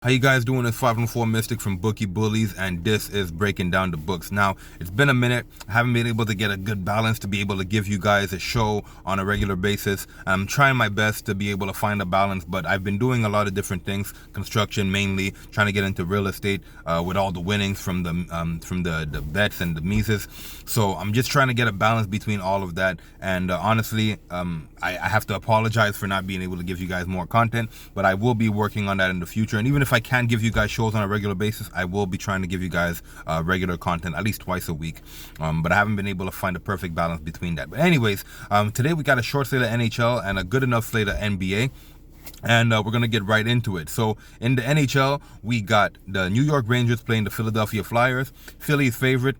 How you guys doing? It's 514 Mystic from Bookie Bullies, and this is Breaking Down the Books. Now, it's been a minute. I haven't been able to get a good balance to be able to give you guys a show on a regular basis. I'm trying my best to be able to find a balance, but I've been doing a lot of different things. Construction mainly, trying to get into real estate with all the winnings from the bets and the Mises. So I'm just trying to get a balance between all of that. And honestly, I have to apologize for not being able to give you guys more content, but I will be working on that in the future. And even if I can't give you guys shows on a regular basis, I will be trying to give you guys regular content at least twice a week. But I haven't been able to find a perfect balance between that. But anyways, today we got a short slate of NHL and a good enough slate of NBA. And we're going to get right into it. So in the NHL, we got the New York Rangers playing the Philadelphia Flyers. Philly's favorite.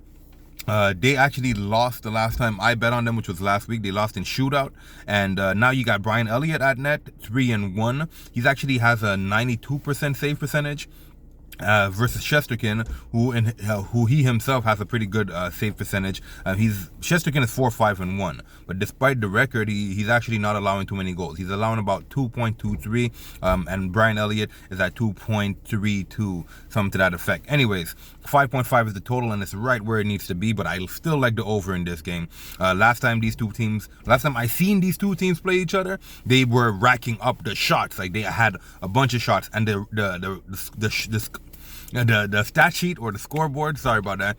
They actually lost the last time I bet on them, which was last week. They lost in shootout. And now you got Brian Elliott at net, 3-1. He actually has a 92% save percentage. Versus Shesterkin, who he himself has a pretty good save percentage. Shesterkin is 4-5-1, but despite the record, he's actually not allowing too many goals. He's allowing about 2.23, and Brian Elliott is at 2.32, something to that effect. Anyways, 5.5 is the total, and it's right where it needs to be. But I still like the over in this game. Last time I seen these two teams play each other, they were racking up the shots. Like they had a bunch of shots, and the stat sheet or the scoreboard, sorry about that,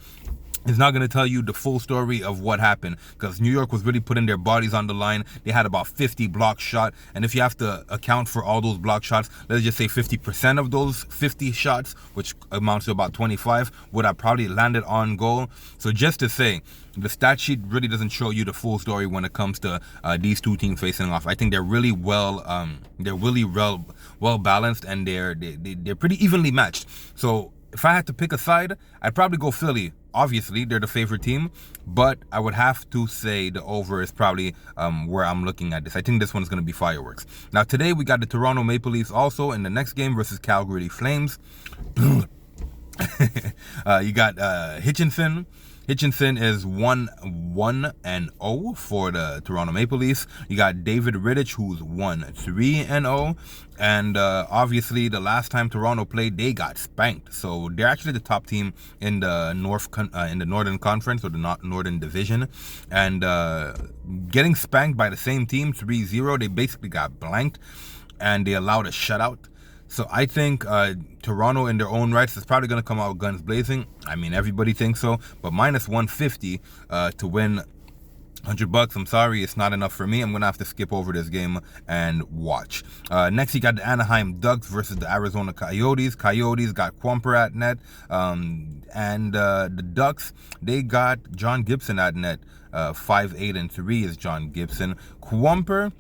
is not going to tell you the full story of what happened, because New York was really putting their bodies on the line. They had about 50 block shot, and if you have to account for all those block shots, let's just say 50% of those 50 shots, which amounts to about 25, would have probably landed on goal. So just to say, the stat sheet really doesn't show you the full story when it comes to these two teams facing off. I think they're really well balanced, and they're pretty evenly matched. So if I had to pick a side, I'd probably go Philly. Obviously, they're the favorite team, but I would have to say the over is probably where I'm looking at this. I think this one's going to be fireworks. Now, today we got the Toronto Maple Leafs also in the next game versus Calgary Flames. You got Hitchinson. Hitchinson is 1-1-0 for the Toronto Maple Leafs. You got David Rittich, who's 1-3-0. And obviously, the last time Toronto played, they got spanked. So they're actually the top team in the Northern Conference, or the Northern Division. And getting spanked by the same team, 3-0, they basically got blanked, and they allowed a shutout. So I think Toronto in their own rights is probably going to come out guns blazing. I mean, everybody thinks so. But minus 150 to win $100. I'm sorry, it's not enough for me. I'm going to have to skip over this game and watch. Next, you got the Anaheim Ducks versus the Arizona Coyotes. Coyotes got Quamper at net. And the Ducks, they got John Gibson at net. 5-8-3 is John Gibson. Quamper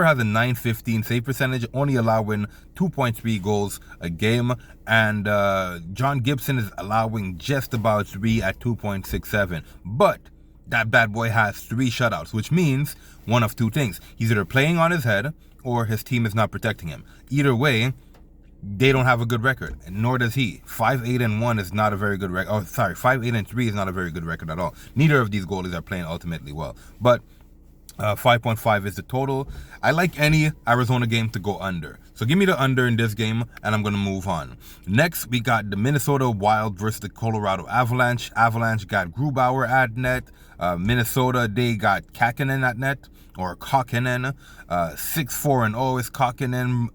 has a 9.15 save percentage, only allowing 2.3 goals a game. And John Gibson is allowing just about 3 at 2.67. But that bad boy has 3 shutouts, which means one of two things. He's either playing on his head or his team is not protecting him. Either way, they don't have a good record, nor does he. 5-8-1 is not a very good record. 5-8-3 is not a very good record at all. Neither of these goalies are playing ultimately well. But 5.5 is the total. I like any Arizona game to go under. So give me the under in this game, and I'm going to move on. Next, we got the Minnesota Wild versus the Colorado Avalanche. Avalanche got Grubauer at net. Minnesota, they got Kakinen at net, or Kakinen. 6-4-0 is Kakinen.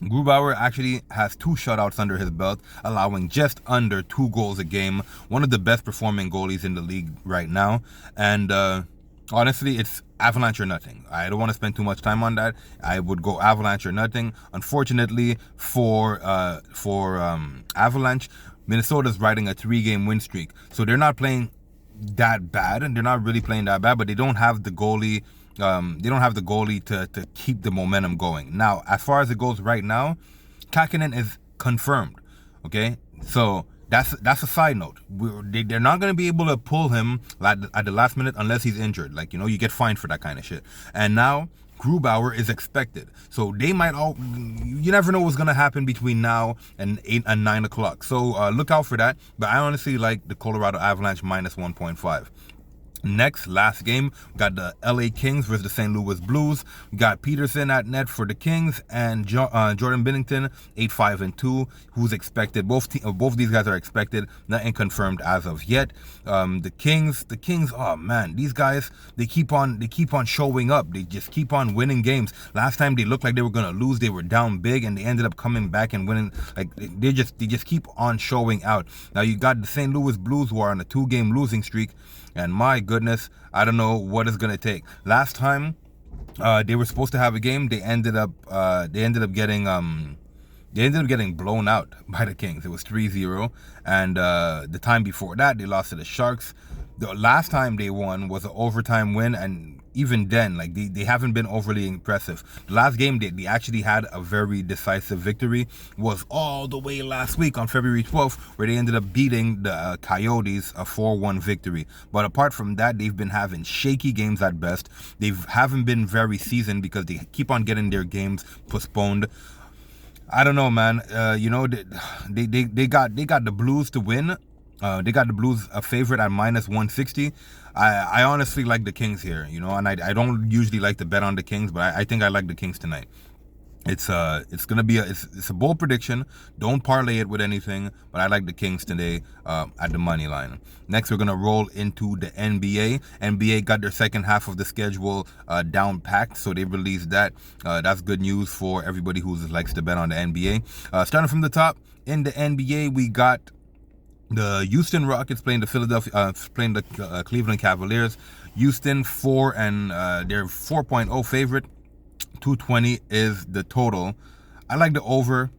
Grubauer actually has 2 shutouts under his belt, allowing just under 2 goals a game. One of the best performing goalies in the league right now. And honestly, it's Avalanche or nothing. I don't want to spend too much time on that. I would go Avalanche or nothing. Unfortunately for Avalanche, Minnesota's riding a 3-game win streak. So they're not playing that bad, and they're not really playing that bad, but they don't have the goalie. To keep the momentum going. Now, as far as it goes right now, Kakinen is confirmed. Okay, so that's a side note. They're not going to be able to pull him at the last minute unless he's injured. Like, you get fined for that kind of shit. And now Grubauer is expected. So they might you never know what's going to happen between now and 8 and 9 o'clock. So look out for that. But I honestly like the Colorado Avalanche minus 1.5. Next, last game, we got the LA Kings versus the St. Louis Blues. We got Peterson at net for the Kings and Jordan Binnington, 8-5-2, who's expected. Both these guys are expected, nothing confirmed as of yet. The Kings, oh man, these guys, they keep on showing up. They just keep on winning games. Last time they looked like they were gonna lose. They were down big and they ended up coming back and winning. Like they just keep on showing out. Now you got the St. Louis Blues, who are on a 2-game losing streak. And my goodness, I don't know what it's gonna take. Last time, they were supposed to have a game. They ended up getting blown out by the Kings. It was 3-0. And the time before that, they lost to the Sharks. The last time they won was an overtime win, and even then, like they haven't been overly impressive. The last game they actually had a very decisive victory was all the way last week on February 12th, where they ended up beating the Coyotes, a 4-1 victory. But apart from that, they've been having shaky games at best. They haven't been very seasoned because they keep on getting their games postponed. I don't know, man. They got the Blues to win. They got the Blues a favorite at -160. I honestly like the Kings here, and I don't usually like to bet on the Kings, but I think I like the Kings tonight. It's gonna be it's a bold prediction. Don't parlay it with anything, but I like the Kings today at the money line. Next, we're gonna roll into the NBA. NBA got their second half of the schedule down packed, so they released that. That's good news for everybody who likes to bet on the NBA. Starting from the top in the NBA, we got the Houston Rockets playing the Cleveland Cavaliers. Houston 4 and they're 4.0 favorite. 220 is the total. I like the over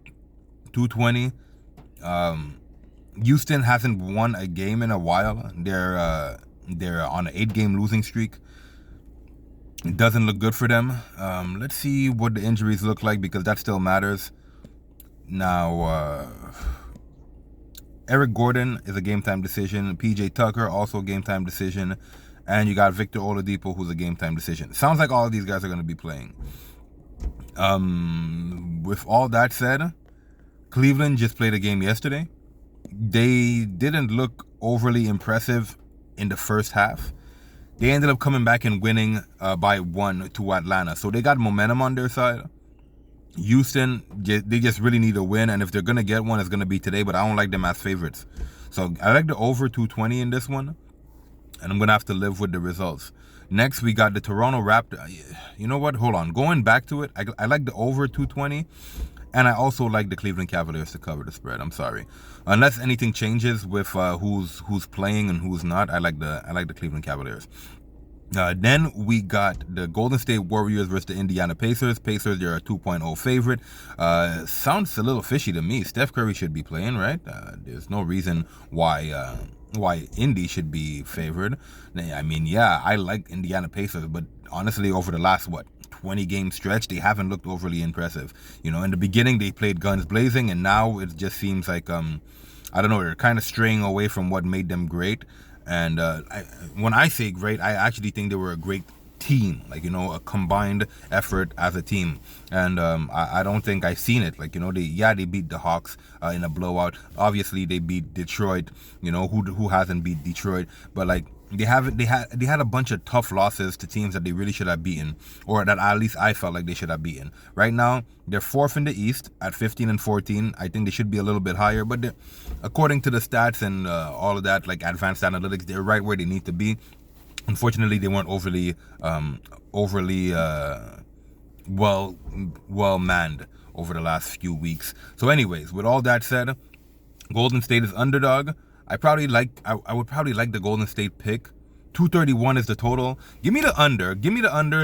220. Houston hasn't won a game in a while. They're on an 8-game losing streak. It doesn't look good for them. Let's see what the injuries look like, because that still matters. Now, Eric Gordon is a game-time decision. PJ Tucker, also a game-time decision. And you got Victor Oladipo, who's a game-time decision. Sounds like all of these guys are going to be playing. With all that said, Cleveland just played a game yesterday. They didn't look overly impressive in the first half. They ended up coming back and winning by 1 to Atlanta. So they got momentum on their side. Houston, they just really need a win, and if they're going to get one, it's going to be today, but I don't like them as favorites. So I like the over 220 in this one, and I'm going to have to live with the results. Next, we got the Toronto Raptors. You know what? Hold on. Going back to it, I like the over 220, and I also like the Cleveland Cavaliers to cover the spread. I'm sorry. Unless anything changes with who's playing and who's not, I like the Cleveland Cavaliers. Then we got the Golden State Warriors versus the Indiana Pacers. Pacers, they're a 2.0 favorite. Sounds a little fishy to me. Steph Curry should be playing, right? There's no reason why Indy should be favored. I mean, yeah, I like Indiana Pacers, but honestly, over the last 20-game stretch, they haven't looked overly impressive. In the beginning, they played guns blazing, and now it just seems like I don't know, they're kind of straying away from what made them great. And when I say great, I actually think they were a great team, a combined effort as a team. And I don't think I've seen it. They beat the Hawks in a blowout. Obviously, they beat Detroit. Who hasn't beat Detroit? But they had a bunch of tough losses to teams that they really should have beaten, or that at least I felt like they should have beaten. Right now, they're 4th in the East at 15-14. I think they should be a little bit higher, but according to the stats and all of that, advanced analytics, they're right where they need to be. Unfortunately, they weren't overly well manned over the last few weeks. So, anyways, with all that said, Golden State is underdog. I would probably like the Golden State pick. 231 is the total. Give me the under.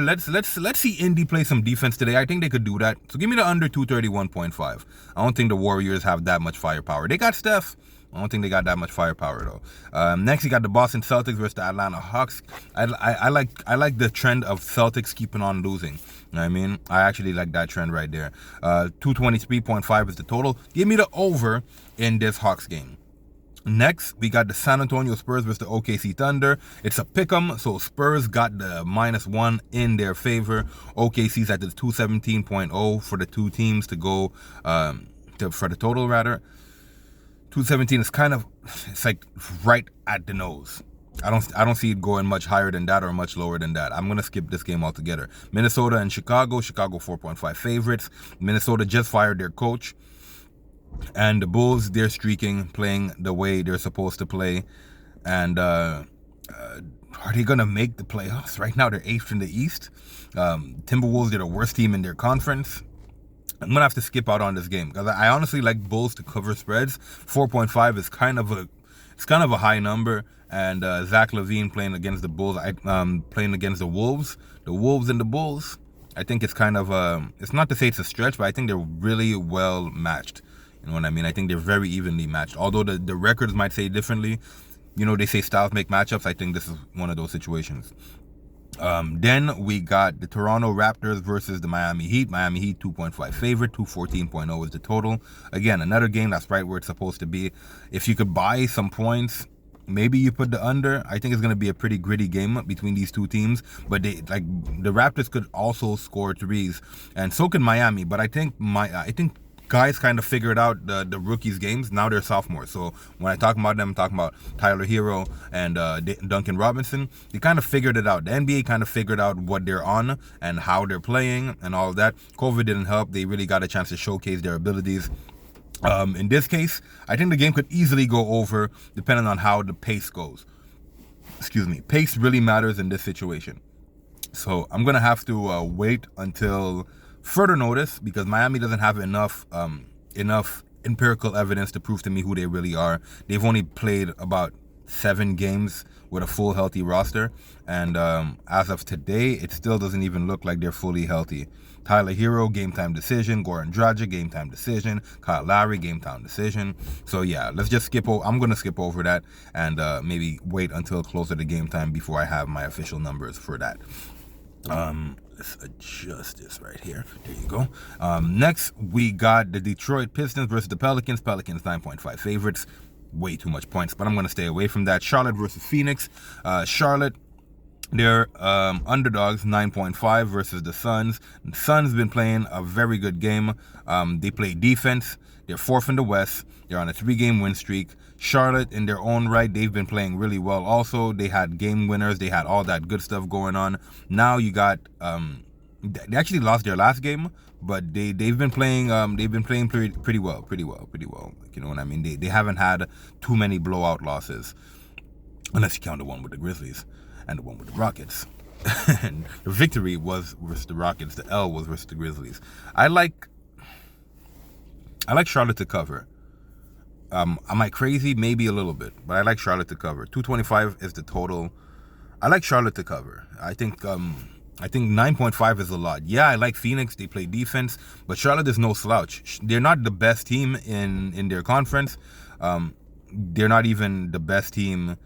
Let's see Indy play some defense today. I think they could do that. So give me the under 231.5. I don't think the Warriors have that much firepower. They got Steph. I don't think they got that much firepower though. Next, you got the Boston Celtics versus the Atlanta Hawks. I like the trend of Celtics keeping on losing. You know what I mean? I actually like that trend right there. 223.5 is the total. Give me the over in this Hawks game. Next, we got the San Antonio Spurs versus the OKC Thunder. It's a pick'em, so Spurs got the -1 in their favor. OKC's at the 217.0 for the two teams to go for the total rather. 217 is it's right at the nose. I don't see it going much higher than that or much lower than that. I'm gonna skip this game altogether. Minnesota and Chicago. Chicago 4.5 favorites. Minnesota just fired their coach, and the Bulls, they're streaking, playing the way they're supposed to play. And are they gonna make the playoffs? Right now, they're 8th in the East. Timberwolves, they're the worst team in their conference. I'm gonna have to skip out on this game because I honestly like Bulls to cover spreads. 4.5 is kind of a high number, and Zach LaVine playing against the Bulls, playing against the Wolves, and the Bulls. I think it's kind of it's not to say it's a stretch, but I think they're really well matched. You know what I mean? I think they're very evenly matched. Although the records might say differently. They say styles make matchups. I think this is one of those situations. Then we got the Toronto Raptors versus the Miami Heat. Miami Heat 2.5 favorite, 214.0 is the total. Again, another game that's right where it's supposed to be. If you could buy some points, maybe you put the under. I think it's going to be a pretty gritty game between these two teams. But the Raptors could also score threes, and so can Miami. But I think guys kind of figured out the rookies' games. Now they're sophomores. So when I talk about them, I'm talking about Tyler Hero and Duncan Robinson. They kind of figured it out. The NBA kind of figured out what they're on and how they're playing and all of that. COVID didn't help. They really got a chance to showcase their abilities. In this case, I think the game could easily go over depending on how the pace goes. Excuse me. Pace really matters in this situation. So I'm going to have to wait until further notice because Miami doesn't have enough empirical evidence to prove to me who they really are. They've only played about 7 games with a full healthy roster, and as of today, it still doesn't even look like they're fully healthy. Tyler Hero, game time decision. Goran Dragic, game time decision. Kyle Lowry, game time decision. So yeah, let's just skip over. I'm gonna skip over that and maybe wait until closer to game time before I have my official numbers for that. Let's adjust this right here. There you go. Next, we got the Detroit Pistons versus the Pelicans. Pelicans 9.5 favorites. Way too much points, but I'm going to stay away from that. Charlotte versus Phoenix. Charlotte, they're underdogs, 9.5 versus the Suns. The Suns been playing a very good game. They play defense. They're 4th in the West. They're on a 3-game win streak. Charlotte, in their own right, they've been playing really well also. They had game winners. They had all that good stuff going on. Now you got they actually lost their last game, but they've been playing pretty well. You know what I mean? They haven't had too many blowout losses, unless you count the one with the Grizzlies and the one with the Rockets. And the victory was versus the Rockets. The L was versus the Grizzlies. I like Charlotte to cover. Am I crazy? Maybe a little bit, but I like Charlotte to cover. 225 is the total. I like Charlotte to cover. I think 9.5 is a lot. Yeah, I like Phoenix. They play defense, but Charlotte is no slouch. They're not the best team in their conference. They're not even the best team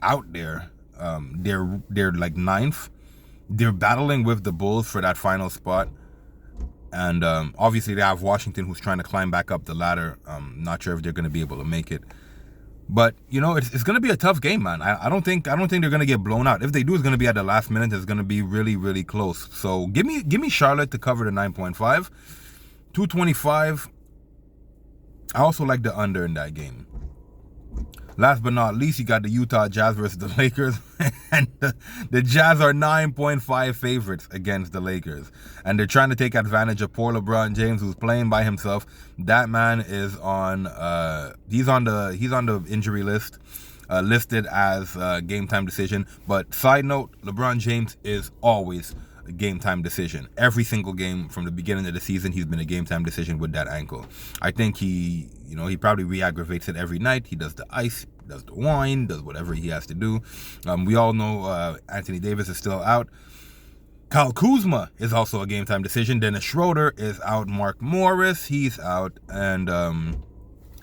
out there. They're like 9th. They're battling with the Bulls for that final spot. And obviously they have Washington, who's trying to climb back up the ladder. Not sure if they're going to be able to make it. But, it's going to be a tough game, man. I don't think they're going to get blown out. If they do, it's going to be at the last minute. It's going to be really, really close. So give me Charlotte to cover the 9.5. 225. I also like the under in that game. Last but not least, you got the Utah Jazz versus the Lakers. And the Jazz are 9.5 favorites against the Lakers. And they're trying to take advantage of poor LeBron James, who's playing by himself. That man is on he's on the injury list, listed as game time decision. But side note, LeBron James is always a game time decision. Every single game from the beginning of the season, he's been a game time decision with that ankle. I think he probably re-aggravates it every night. He does the ice, does the wine, does whatever he has to do. We all know Anthony Davis is still out. Kyle Kuzma is also a game time decision. Dennis Schroeder is out. Mark Morris, he's out. And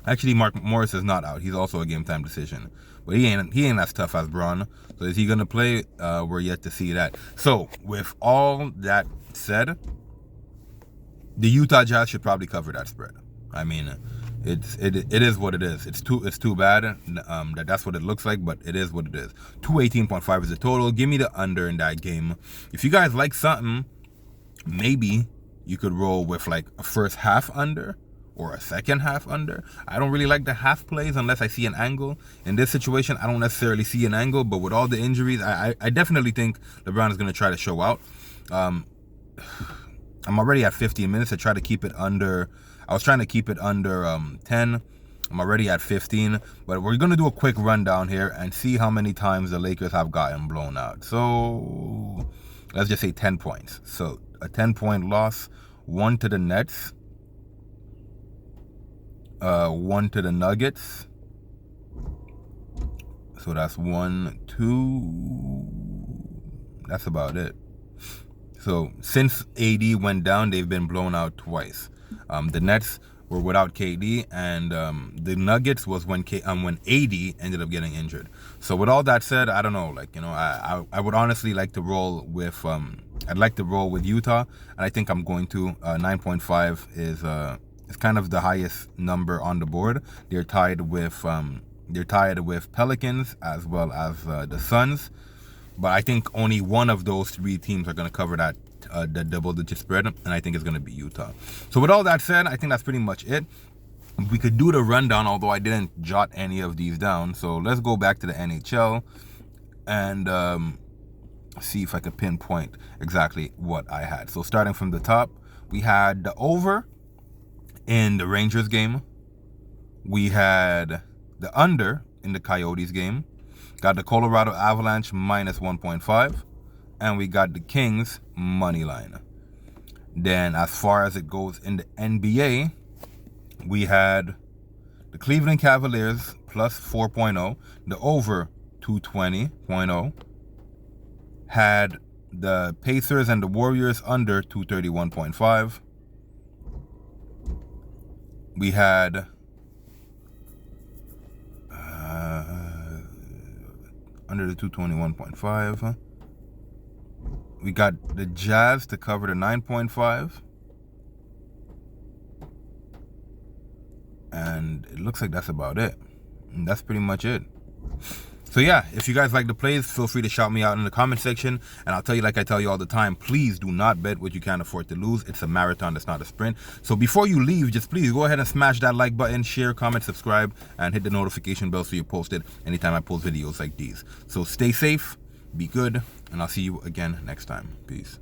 actually, Mark Morris is not out. He's also a game time decision. But he ain't as tough as Braun. So is he going to play? We're yet to see that. So with all that said, the Utah Jazz should probably cover that spread. I mean, it is what it is. It's too bad that's what it looks like, but it is what it is. 218.5 is the total. Give me the under in that game. If you guys like something, maybe you could roll with like a first half under, or maybe a 2.5 under or a second half under. I don't really like the half plays unless I see an angle. In this situation, I don't necessarily see an angle, but with all the injuries, I definitely think LeBron is going to try to show out. I'm already at 15 minutes. I try to keep it under. I was trying to keep it under 10. I'm already at 15, but we're going to do a quick rundown here and see how many times the Lakers have gotten blown out. So let's just say 10 points. So a 10-point loss, 1 to the Nets, 1 to the Nuggets. So that's 1, 2. That's about it. So since AD went down, they've been blown out twice. The Nets were without KD, and the Nuggets was when AD ended up getting injured. So with all that said, I don't know. Like, I would honestly like to roll with. I'd like to roll with Utah, and I think I'm going to. 9.5 is kind of the highest number on the board. They're tied with Pelicans as well as the Suns. But I think only one of those three teams are going to cover that the double-digit spread, and I think it's going to be Utah. So with all that said, I think that's pretty much it. We could do the rundown, although I didn't jot any of these down. So let's go back to the NHL and see if I could pinpoint exactly what I had. So starting from the top, we had the over in the Rangers game. We had the under in the Coyotes game. Got the Colorado Avalanche minus 1.5. And we got the Kings money line. Then as far as it goes in the NBA, we had the Cleveland Cavaliers plus 4.0. The over 220.0. Had the Pacers and the Warriors under 231.5. We had under the 221.5. We got the Jazz to cover the 9.5. And it looks like that's about it. And that's pretty much it. So yeah, if you guys like the plays, feel free to shout me out in the comment section. And I'll tell you, like I tell you all the time, please do not bet what you can't afford to lose. It's a marathon, it's not a sprint. So before you leave, just please go ahead and smash that like button, share, comment, subscribe, and hit the notification bell so you're posted anytime I post videos like these. So stay safe, be good, and I'll see you again next time. Peace.